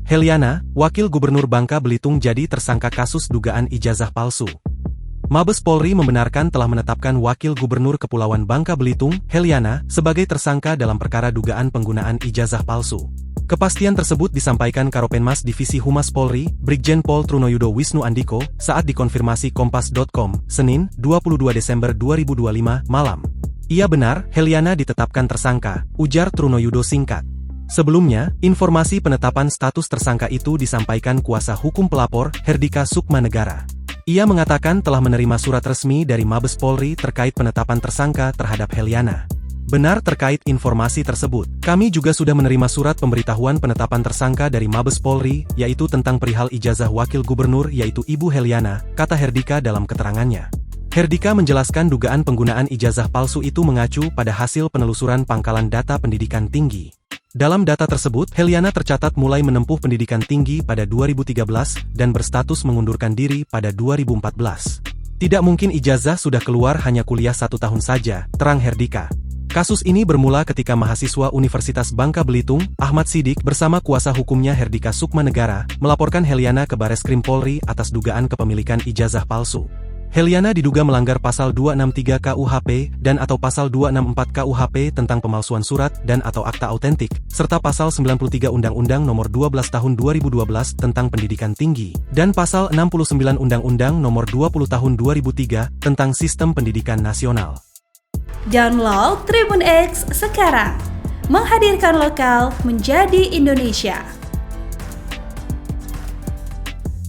Heliana, Wakil Gubernur Bangka Belitung jadi tersangka kasus dugaan ijazah palsu. Mabes Polri membenarkan telah menetapkan Wakil Gubernur Kepulauan Bangka Belitung, Heliana, sebagai tersangka dalam perkara dugaan penggunaan ijazah palsu. Kepastian tersebut disampaikan Karopenmas Divisi Humas Polri, Brigjen Pol Trunoyudo Wisnu Andiko, saat dikonfirmasi Kompas.com, Senin, 22 Desember 2025, malam. Ia benar, Heliana ditetapkan tersangka, ujar Trunoyudo singkat. Sebelumnya, informasi penetapan status tersangka itu disampaikan kuasa hukum pelapor, Herdika Sukmanegara. Ia mengatakan telah menerima surat resmi dari Mabes Polri terkait penetapan tersangka terhadap Heliana. Benar terkait informasi tersebut. Kami juga sudah menerima surat pemberitahuan penetapan tersangka dari Mabes Polri, yaitu tentang perihal ijazah Wakil Gubernur yaitu Ibu Heliana, kata Herdika dalam keterangannya. Herdika menjelaskan dugaan penggunaan ijazah palsu itu mengacu pada hasil penelusuran Pangkalan Data Pendidikan Tinggi. Dalam data tersebut, Heliana tercatat mulai menempuh pendidikan tinggi pada 2013 dan berstatus mengundurkan diri pada 2014. Tidak mungkin ijazah sudah keluar hanya kuliah 1 tahun saja, terang Herdika. Kasus ini bermula ketika mahasiswa Universitas Bangka Belitung, Ahmad Sidik bersama kuasa hukumnya Herdika Sukmanegara, melaporkan Heliana ke Bareskrim Polri atas dugaan kepemilikan ijazah palsu. Heliana diduga melanggar pasal 263 KUHP dan atau pasal 264 KUHP tentang pemalsuan surat dan atau akta autentik, serta pasal 93 Undang-Undang Nomor 12 Tahun 2012 tentang Pendidikan Tinggi, dan pasal 69 Undang-Undang Nomor 20 Tahun 2003 tentang Sistem Pendidikan Nasional. Download Tribun X sekarang, menghadirkan lokal menjadi Indonesia.